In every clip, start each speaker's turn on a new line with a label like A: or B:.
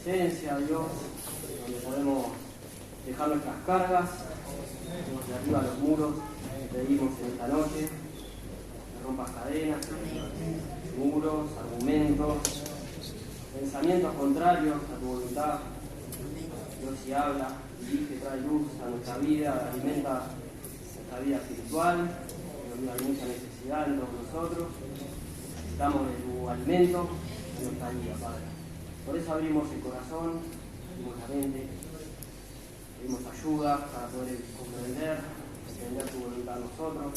A: presencia, Dios, donde podemos dejar nuestras cargas, de arriba a los muros, pedimos en esta noche, que rompas cadenas, muros, argumentos, pensamientos contrarios a tu voluntad. Dios si habla, dirige, trae luz a nuestra vida, alimenta nuestra vida espiritual, hay mucha necesidad en todos nosotros, necesitamos de tu alimento en nuestra vida, Padre. Por eso abrimos el corazón, abrimos la mente, pedimos ayuda para poder comprender, entender tu voluntad a nosotros.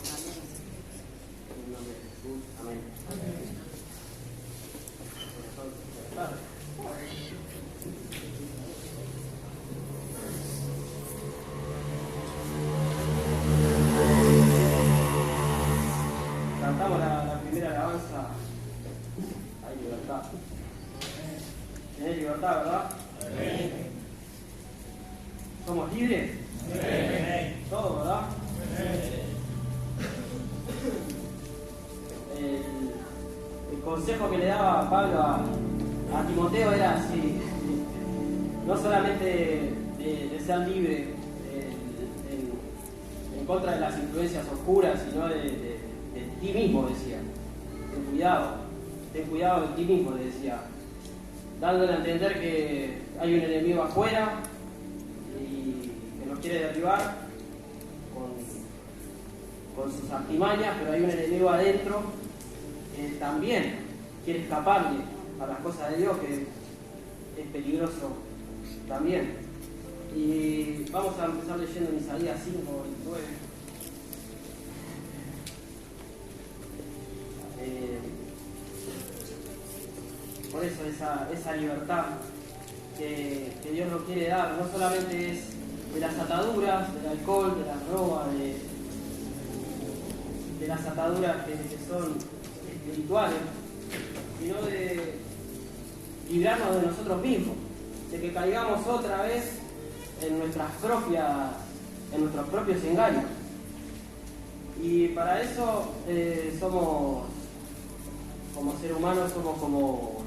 A: En el nombre de Jesús, amén. Cantamos la primera alabanza. Hay libertad. ¿Tenés libertad, verdad? Sí. ¿Somos libres? Sí. Todos, ¿verdad? Sí. El consejo que le daba Pablo a Timoteo era así, no solamente de ser libre en contra de las influencias oscuras, sino de ti mismo, decía. Ten cuidado de ti mismo, le decía, dándole a entender que hay un enemigo afuera y que nos quiere derribar con sus artimañas, pero hay un enemigo adentro que también quiere escaparle a las cosas de Dios, que es peligroso también. Y vamos a empezar leyendo en Isaías 5, 29. Por eso esa libertad que Dios nos quiere dar, no solamente es de las ataduras, del alcohol, de las drogas, de las ataduras que son espirituales, sino de librarnos de nosotros mismos, de que caigamos otra vez en nuestros propios engaños. Y para eso somos, como seres humanos, somos como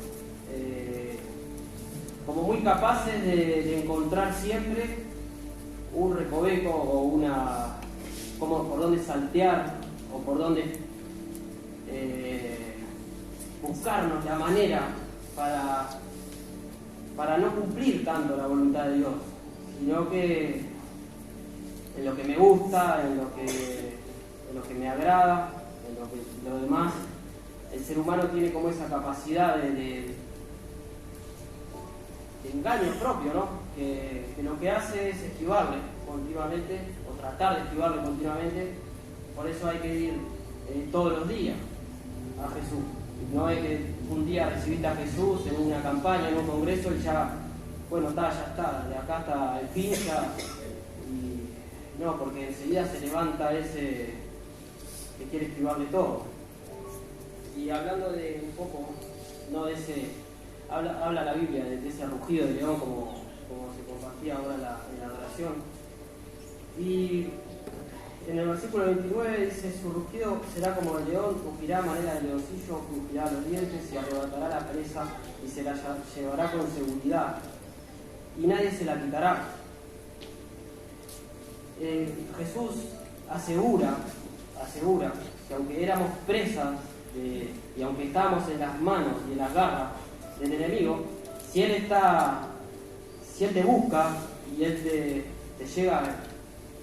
A: muy capaces de encontrar siempre un recoveco o por donde saltear o por donde buscarnos la manera para no cumplir tanto la voluntad de Dios, sino que en lo que me gusta, en lo que me agrada, en lo demás, el ser humano tiene como esa capacidad de engaño propio, ¿no? Que lo que hace es esquivarle continuamente, o tratar de esquivarle continuamente. Por eso hay que ir todos los días a Jesús. No es que un día recibiste a Jesús en una campaña, en un congreso, y ya está, de acá hasta el fin ya. Y no, porque enseguida se levanta ese que quiere esquivarle todo. Y hablando de un poco, no de ese, habla la Biblia de ese rugido de león, como se compartía ahora en la adoración. Y en el versículo 29 dice: su rugido será como el león, rugirá a manera de leoncillo, crujirá los dientes y arrebatará la presa y se la llevará con seguridad, y nadie se la quitará. Jesús asegura que aunque éramos presas y aunque estábamos en las manos y en las garras del enemigo, si Él te busca y Él te llega,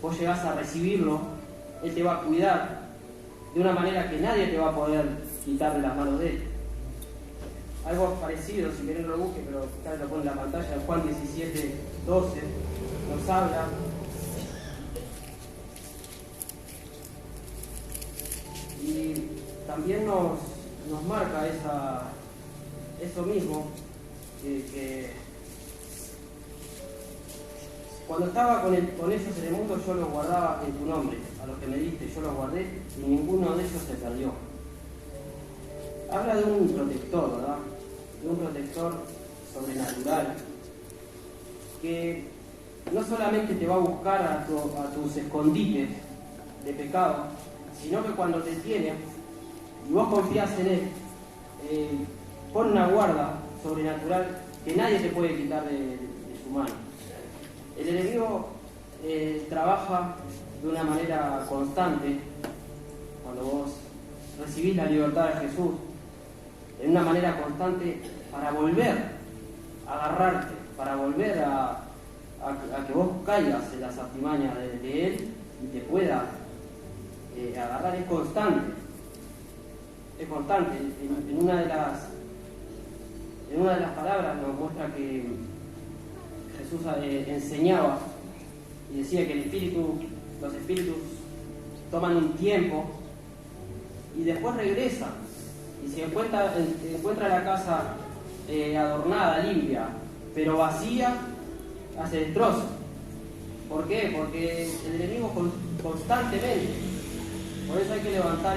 A: vos llegás a recibirlo, Él te va a cuidar de una manera que nadie te va a poder quitar de las manos de Él. Algo parecido, si quieren lo busque, pero acá lo pone en la pantalla, en Juan 17, 12, nos habla y también nos marca eso mismo, que cuando estaba con ellos en el mundo, yo los guardaba en tu nombre, a los que me diste yo los guardé, y ninguno de ellos se perdió. Habla de un protector, ¿verdad? De un protector sobrenatural, que no solamente te va a buscar a tus escondites de pecado, sino que cuando te tiene y vos confías en Él, pone una guarda sobrenatural que nadie te puede quitar de su mano. El enemigo trabaja de una manera constante cuando vos recibís la libertad de Jesús, en una manera constante para volver a agarrarte, para volver a que vos caigas en las artimañas de Él y te pueda agarrar. Es constante. En una de las palabras nos muestra que Jesús enseñaba y decía que los espíritus toman un tiempo y después regresan, y si encuentra la casa adornada, limpia, pero vacía, hace destrozos. ¿Por qué? Porque el enemigo constantemente, por eso hay que levantar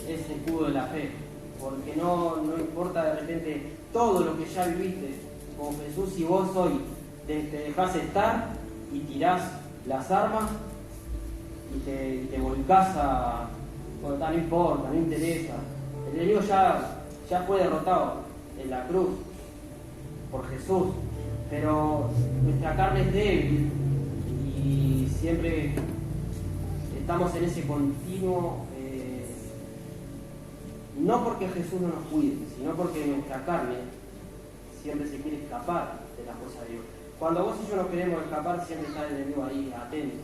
A: ese escudo de la fe, porque no importa de repente todo lo que ya viviste con Jesús, si vos hoy te dejás estar y tirás las armas y te volcás no importa, no interesa. El enemigo ya fue derrotado en la cruz por Jesús, pero nuestra carne es débil y siempre estamos en ese continuo, no porque Jesús no nos cuide, sino porque nuestra carne siempre se quiere escapar de las cosas de Dios. Cuando vos y yo nos queremos escapar, siempre está el enemigo ahí, atento,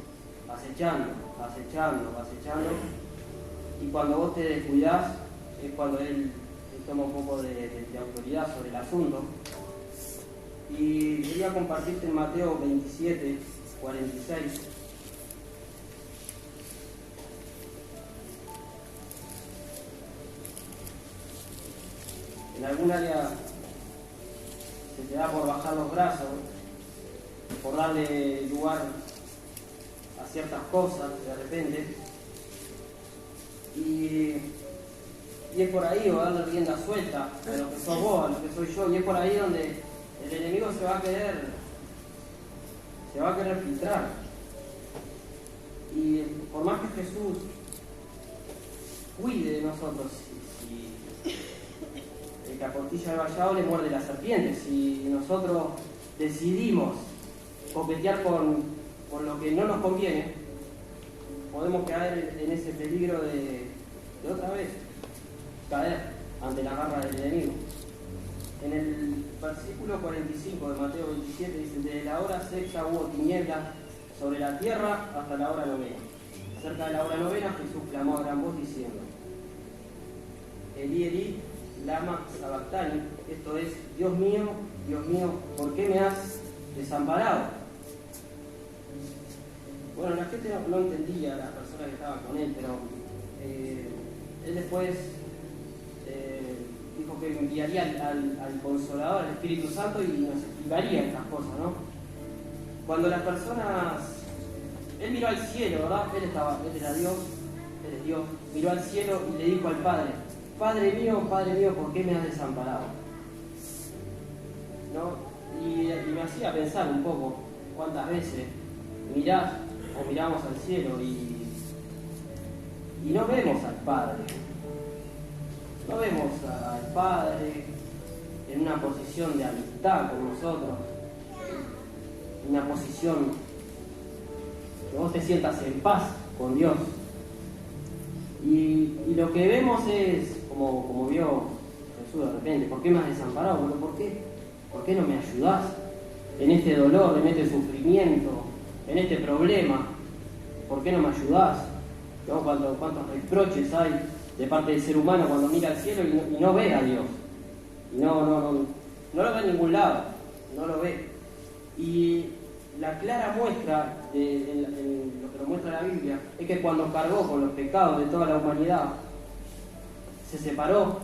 A: acechando. Y cuando vos te descuidás, es cuando él toma un poco de autoridad sobre el asunto. Y quería compartirte en Mateo 27, 46. En algún área se te da por bajar los brazos, por darle lugar a ciertas cosas de repente, y es por ahí, o darle rienda suelta a lo que sos vos, a lo que soy yo, y es por ahí donde el enemigo se va a querer filtrar. Y por más que Jesús cuide de nosotros, si el que aportilla el vallado le muerde la serpiente, si nosotros decidimos coquetear con lo que no nos conviene, podemos caer en ese peligro de otra vez caer ante la garra del enemigo. En el versículo 45 de Mateo 27 dice: desde la hora sexta hubo tinieblas sobre la tierra hasta la hora novena. Cerca de la hora novena Jesús clamó a gran voz diciendo: Elí, Elí, lama sabactani, esto es: Dios mío, ¿por qué me has desamparado? Bueno, la gente no entendía, las personas que estaban con él, pero él después dijo que enviaría al Consolador, al Espíritu Santo, y nos explicaría estas cosas, ¿no? Cuando las personas... Él miró al cielo, ¿verdad? Él era Dios, él es Dios. Miró al cielo y le dijo al Padre: Padre mío, ¿por qué me has desamparado? ¿No? Y me hacía pensar un poco cuántas veces miramos al cielo y no vemos al Padre. No vemos al Padre en una posición de amistad con nosotros, en una posición que vos te sientas en paz con Dios. Y lo que vemos es, como vio Jesús de repente: ¿por qué me has desamparado? Bueno, ¿por qué no me ayudás en este dolor, en este sufrimiento, en este problema? ¿Por qué no me ayudás? ¿No? ¿Cuántos reproches hay de parte del ser humano cuando mira al cielo y no ve a Dios? Y no lo ve en ningún lado, no lo ve. Y la clara muestra en lo que nos muestra la Biblia es que cuando cargó con los pecados de toda la humanidad, se separó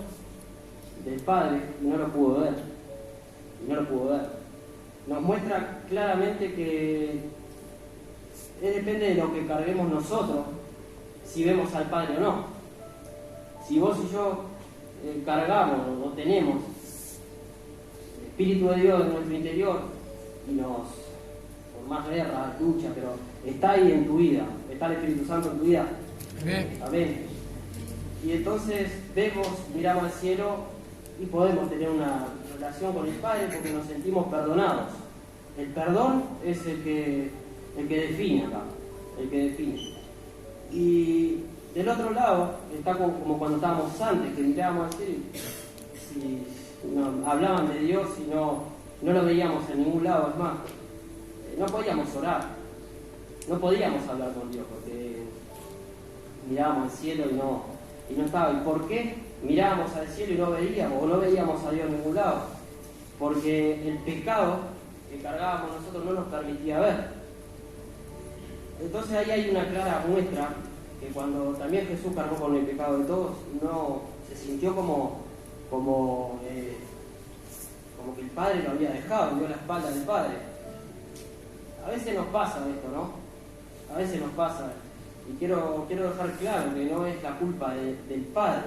A: del Padre y no lo pudo ver. Nos muestra claramente que depende de lo que carguemos nosotros, si vemos al Padre o no. Si vos y yo cargamos o tenemos el Espíritu de Dios en nuestro interior y por más guerra, lucha, pero está ahí en tu vida, está el Espíritu Santo en tu vida.
B: Amén.
A: Amén. Y entonces miramos al cielo y podemos tener una relación con el Padre porque nos sentimos perdonados. El perdón es el que define acá, el que define. Y del otro lado está como cuando estábamos antes, que mirábamos al cielo y si no, hablaban de Dios y no lo veíamos en ningún lado. Es más, no podíamos orar, no podíamos hablar con Dios porque mirábamos al cielo y no estaba. ¿Y por qué mirábamos al cielo y no veíamos, o no veíamos a Dios en ningún lado? Porque el pecado que cargábamos nosotros no nos permitía ver. Entonces ahí hay una clara muestra que cuando también Jesús cargó con el pecado de todos, no se sintió como que el Padre lo había dejado, dio la espalda del Padre. A veces nos pasa esto, ¿no? A veces nos pasa. Y quiero dejar claro que no es la culpa del Padre,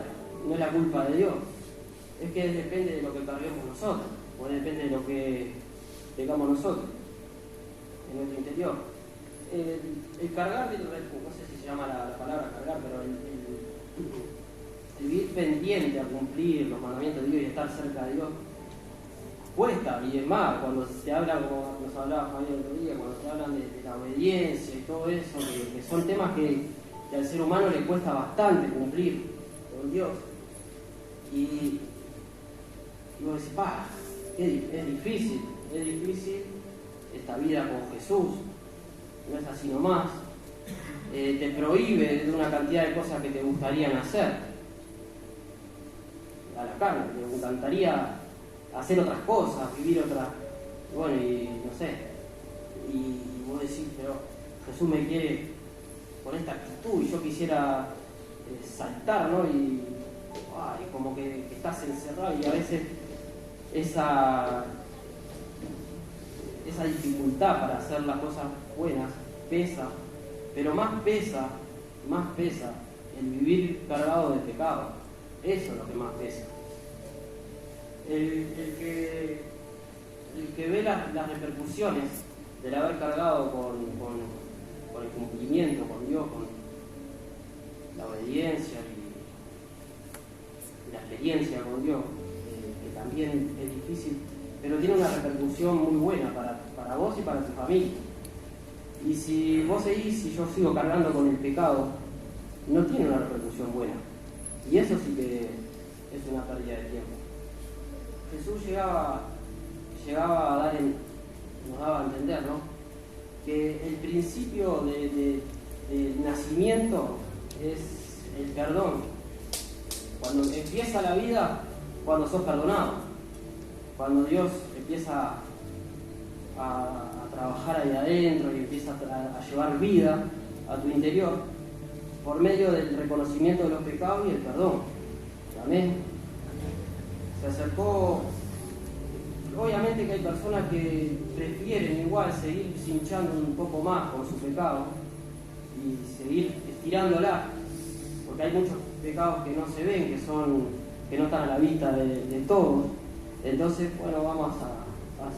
A: no es la culpa de Dios. Es que depende de lo que carguemos nosotros, o depende de lo que tengamos nosotros en nuestro interior. El cargar, no sé si se llama la palabra cargar, pero el vivir pendiente a cumplir los mandamientos de Dios y estar cerca de Dios, cuesta. Y es más, cuando se habla, como nos hablaba Javier el otro día, cuando se hablan de la obediencia y todo eso, que son temas que al ser humano le cuesta bastante cumplir con Dios. Y vos decís, es difícil esta vida con Jesús, no es así nomás. Te prohíbe de una cantidad de cosas que te gustarían hacer a la carne, te encantaría hacer otras cosas, vivir otras, bueno, y no sé, y vos decís, pero Jesús me quiere con esta actitud y yo quisiera saltar, ¿no? Y como que estás encerrado, y a veces esa dificultad para hacer las cosas buenas pesa, pero más pesa el vivir cargado de pecado. Eso es lo que más pesa. El que ve las repercusiones del haber cargado con el cumplimiento con Dios, con la obediencia y la experiencia con Dios, que también es difícil, pero tiene una repercusión muy buena para vos y para tu familia. Y si vos seguís y yo sigo cargando con el pecado, no tiene una repercusión buena. Y eso sí que es una pérdida de tiempo. Jesús llegaba a dar, nos daba a entender, ¿no?, que el principio del nacimiento es el perdón. Cuando empieza la vida, cuando sos perdonado, cuando Dios empieza a trabajar ahí adentro y empieza a llevar vida a tu interior por medio del reconocimiento de los pecados y el perdón. Amén. Se acercó. Obviamente que hay personas que prefieren igual seguir cinchando un poco más con su pecado y seguir estirándola, porque hay muchos pecados que no se ven, que no están a la vista de todos. Entonces, bueno, vamos a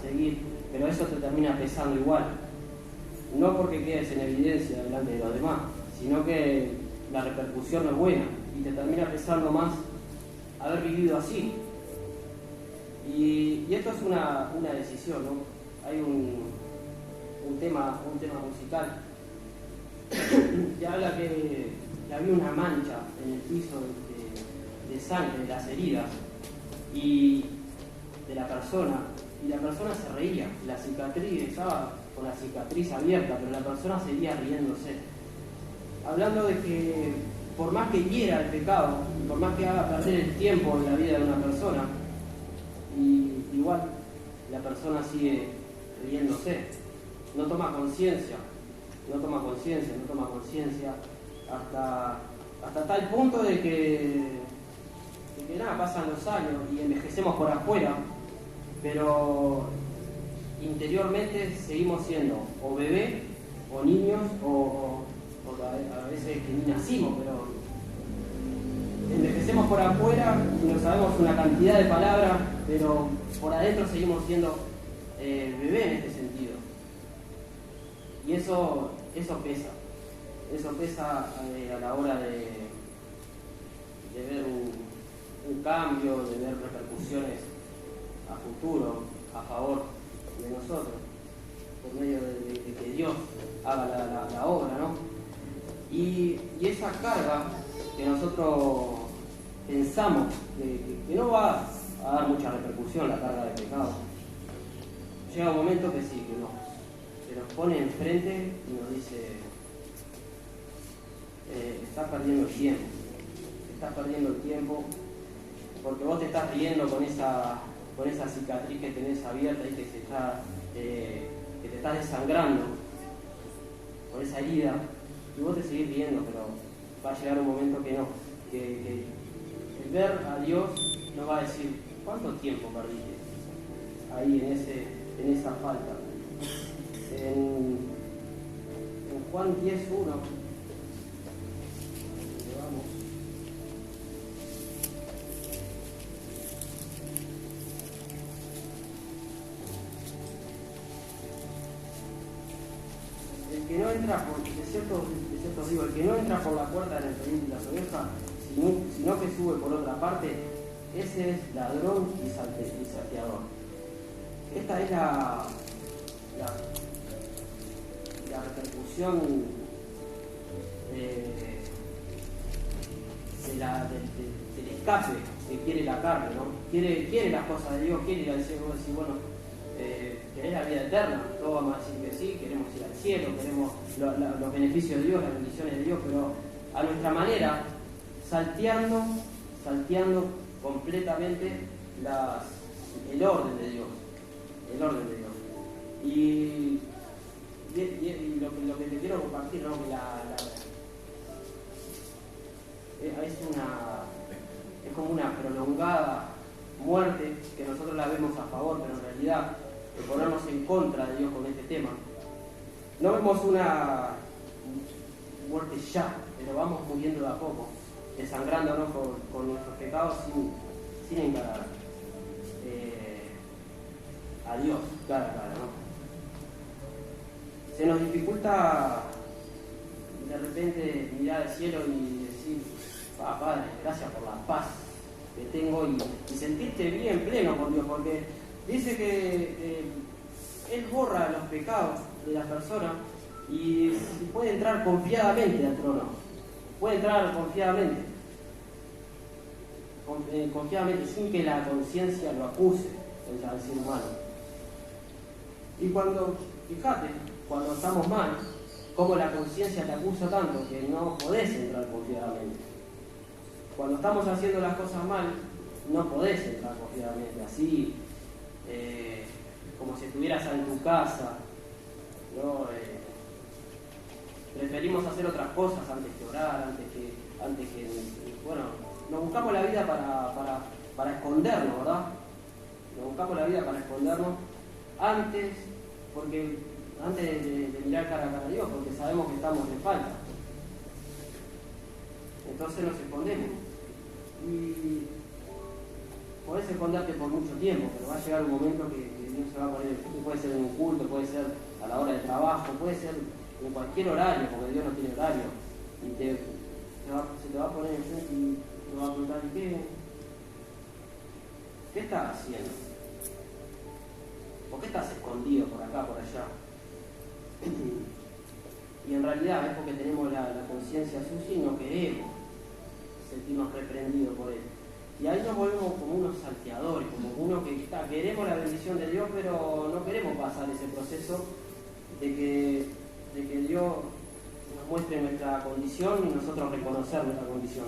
A: seguir, pero eso te termina pesando igual. No porque quedes en evidencia delante de los demás, sino que la repercusión no es buena y te termina pesando más haber vivido así. Y esto es una decisión, ¿no? Hay un tema musical que habla que había una mancha en el piso de sangre, de las heridas y de la persona, y la persona se reía, la cicatriz estaba con la cicatriz abierta, pero la persona seguía riéndose, hablando de que por más que hiera el pecado, por más que haga perder el tiempo en la vida de una persona, y igual la persona sigue riéndose, no toma conciencia hasta tal punto de que nada, pasan los años y envejecemos por afuera, pero interiormente seguimos siendo o bebé o niños o a veces que ni nacimos, pero envejecemos por afuera y no sabemos una cantidad de palabras, pero por adentro seguimos siendo bebé en este sentido. Y eso pesa a la hora de ver un cambio, de ver repercusiones a futuro, a favor de nosotros, por medio de que Dios haga la obra, ¿no? Y esa carga que nosotros pensamos que no va a dar mucha repercusión, la carga de pecado, llega un momento que sí, que no. Se nos pone enfrente y nos dice, estás perdiendo el tiempo, porque vos te estás riendo con esa cicatriz que tenés abierta y que te estás desangrando por esa herida, y vos te seguís riendo, pero va a llegar un momento que no, que el ver a Dios nos va a decir, ¿cuánto tiempo perdiste ahí en esa falta? En Juan 10:1, vamos. El que no entra por, de cierto digo, el que no entra por la puerta en el redil de las ovejas, sino que sube por otra parte, ese es ladrón y saqueador. Esta es la repercusión del escape que quiere la carne, ¿no? Quiere las cosas de Dios, quiere ir al cielo, decir, bueno, querés la vida eterna, todos vamos a decir que sí, queremos ir al cielo, queremos los beneficios de Dios, las bendiciones de Dios, pero a nuestra manera, salteando completamente el orden de Dios. Y lo que te quiero compartir, ¿no? Es como una prolongada muerte que nosotros la vemos a favor, pero en realidad de ponernos en contra de Dios con este tema. No vemos una muerte ya, pero vamos muriendo de a poco, desangrándonos con nuestros pecados sin encarar a Dios cara a cara, ¿no? Se nos dificulta de repente mirar al cielo y decir, Padre, gracias por la paz que tengo y sentirte bien pleno con Dios, porque dice que Él borra los pecados de las personas y puede entrar confiadamente al trono, puede entrar confiadamente sin que la conciencia lo acuse al ser humano. Y fíjate, cuando estamos mal, como la conciencia te acusa tanto que no podés entrar confiadamente. Cuando estamos haciendo las cosas mal, no podés entrar confiadamente, así como si estuvieras en tu casa, ¿no? Preferimos hacer otras cosas antes que orar, antes que bueno, nos buscamos la vida para escondernos, ¿verdad? Nos buscamos la vida para escondernos antes de mirar cara a cara a Dios, porque sabemos que estamos en falta. Entonces nos escondemos. Y podés esconderte por mucho tiempo, pero va a llegar un momento que Dios se va a poner, puede ser en un culto, puede ser a la hora de trabajo, puede ser en cualquier horario, porque Dios no tiene horario, y se te va a poner enfrente y te va a preguntar, ¿qué estás haciendo? ¿Por qué estás escondido por acá, por allá? Y en realidad es porque tenemos la conciencia sucia y no queremos sentirnos reprendidos por Él. Y ahí nos volvemos como unos salteadores, como uno que queremos la bendición de Dios, pero no queremos pasar ese proceso de que Dios nos muestre nuestra condición y nosotros reconocer nuestra condición.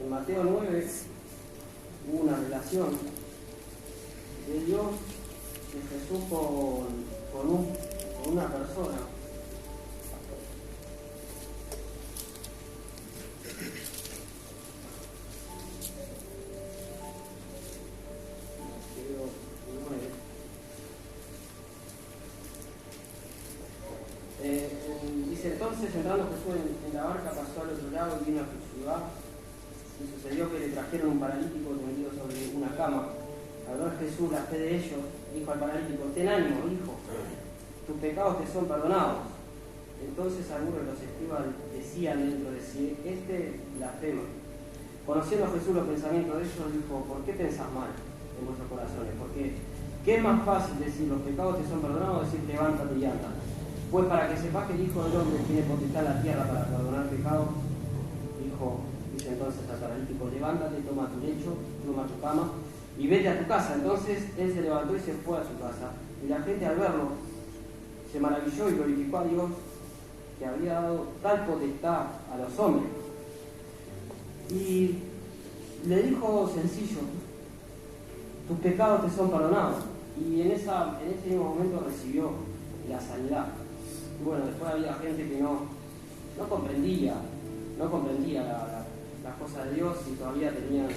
A: En Mateo 9 hubo una relación de Dios, de Jesús con una persona. Dice, entonces entrando Jesús en la barca, pasó al otro lado y vino a su ciudad, y sucedió que le trajeron un paralítico tendido sobre una cama. Al ver Jesús la fe de ellos, dijo al paralítico, ten ánimo, hijo, tus pecados te son perdonados. Entonces algunos de los escribas decían dentro de sí, este blasfema. conociendo a Jesús los pensamientos de ellos, dijo: ¿por qué pensás mal en vuestros corazones? Porque ¿qué es más fácil decir los pecados te son perdonados o decir levántate y anda? Pues para que sepas que el Hijo del Hombre tiene potestad en la tierra para perdonar pecados, dice entonces al paralítico: levántate, toma tu lecho, toma tu cama y vete a tu casa. Entonces él se levantó y se fue a su casa, y la gente al verlo se maravilló y glorificó a Dios, que había dado tal potestad a los hombres. Y le dijo sencillo: tus pecados te son perdonados. Y en ese mismo momento recibió la sanidad. Y bueno, después había gente que no comprendía las cosas de Dios y todavía tenían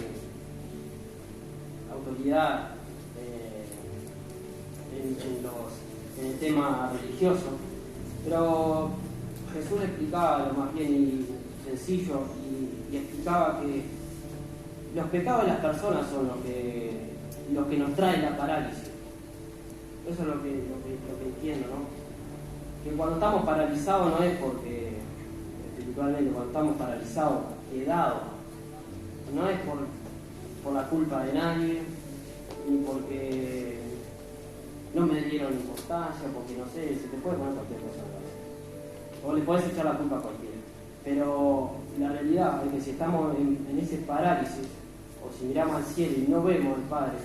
A: autoridad en el tema religioso. Pero Jesús le explicaba lo más bien y sencillo, y explicaba que los pecados de las personas son lo que nos trae la parálisis. Eso es lo que entiendo, ¿no? Que cuando estamos paralizados no es porque, espiritualmente, cuando estamos paralizados, quedados, no es por la culpa de nadie, ni porque no me dieron importancia, porque no sé, se te puede poner cualquier cosa, ¿no? O le podés echar la culpa a cualquiera. Pero la realidad es que si estamos en ese parálisis, o si miramos al cielo y no vemos al Padre,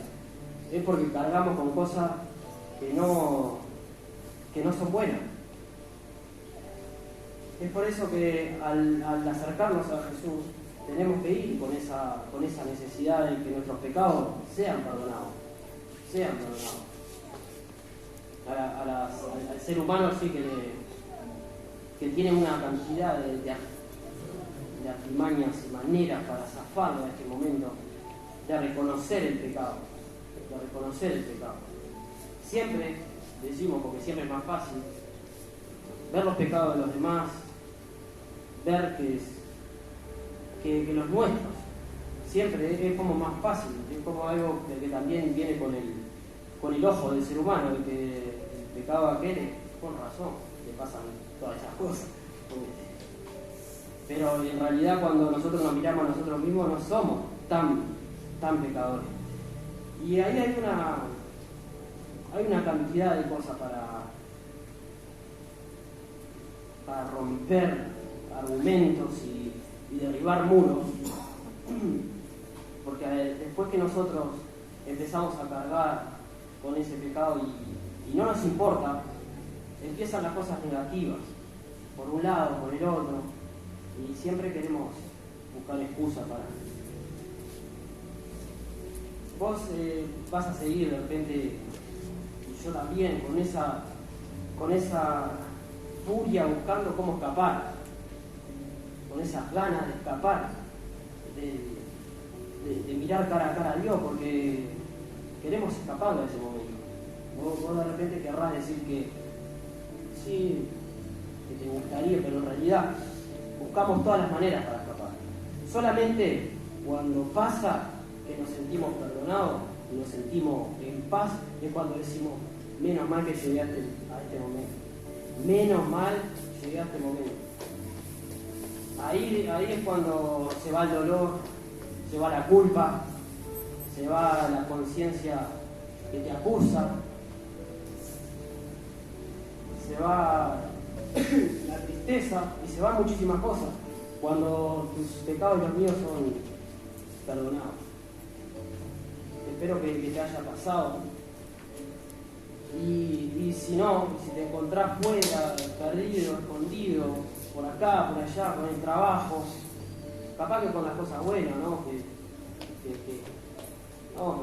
A: es porque cargamos con cosas que no son buenas. Es por eso que al acercarnos a Jesús tenemos que ir con esa necesidad de que nuestros pecados sean perdonados. Al ser humano sí que tiene una cantidad de artimañas y maneras para zafarlo en este momento, de reconocer el pecado. Siempre decimos, porque siempre es más fácil ver los pecados de los demás, ver que los nuestros. Siempre es como más fácil, es como algo que también viene con el ojo del ser humano, de que el pecado aquel, con razón, le pasan todas esas cosas. Pero en realidad cuando nosotros nos miramos a nosotros mismos no somos tan pecadores. Y ahí hay una cantidad de cosas para romper argumentos y derribar muros, porque después que nosotros empezamos a cargar con ese pecado y no nos importa, empiezan las cosas negativas, por un lado, por el otro, y siempre queremos buscar excusa para... Vos vas a seguir de repente, y yo también, con esa furia buscando cómo escapar, con esas ganas de escapar, de mirar cara a cara a Dios, porque queremos escapar de ese momento. Vos de repente querrás decir que sí, que te gustaría, pero en realidad buscamos todas las maneras para escapar. Solamente cuando pasa que nos sentimos perdonados, nos sentimos en paz, es cuando decimos: menos mal que llegué a este momento. Menos mal llegué a este momento. Ahí es cuando se va el dolor, se va la culpa, se va la conciencia que te acusa, se va la tristeza y se van muchísimas cosas cuando tus pecados y los míos son perdonados. Espero que te haya pasado. Y si no, si te encontrás fuera, perdido, escondido, por acá, por allá, con el trabajo, capaz que con las cosas buenas, ¿no? Con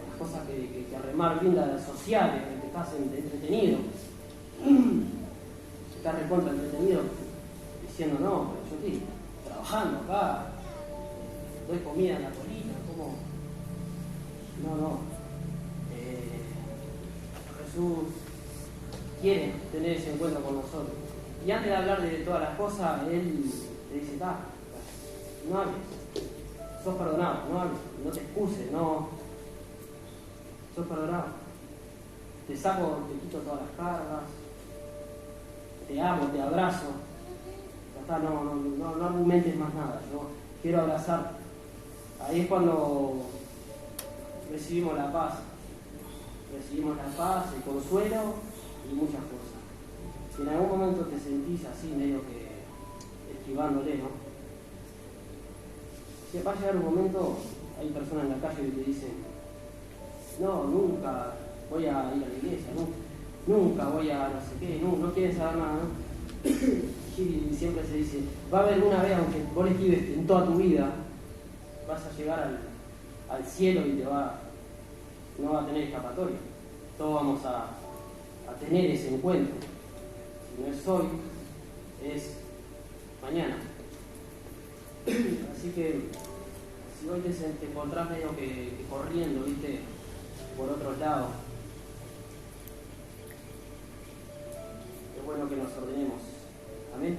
A: las cosas que remar lindas sociales, que te estás entretenido. Estás recontra entretenido diciendo: no, pero yo estoy trabajando acá, doy comida en la colina, ¿cómo? No. Jesús quiere tener ese encuentro con nosotros. Y antes de hablar de todas las cosas, Él le dice: no hables, sos perdonado, no hables, no te excuses, no, sos perdonado. Te saco, te quito todas las cargas, te amo, te abrazo, está, no argumentes más nada, yo quiero abrazar. Ahí es cuando recibimos la paz, el consuelo y muchas cosas. Si en algún momento te sentís así, medio que esquivándole, ¿no? Si va a llegar un momento, hay personas en la calle que te dicen, no, nunca voy a ir a la iglesia, nunca voy a no sé qué, no quieren saber nada, ¿no? Y siempre se dice, va a haber una vez, aunque vos le esquives en toda tu vida, vas a llegar al cielo y no va a tener escapatoria. Todos vamos a tener ese encuentro. Si no es hoy, es mañana. Así que si hoy te encontrás medio que corriendo, ¿viste? Por otros lados, es bueno que nos ordenemos. Amén.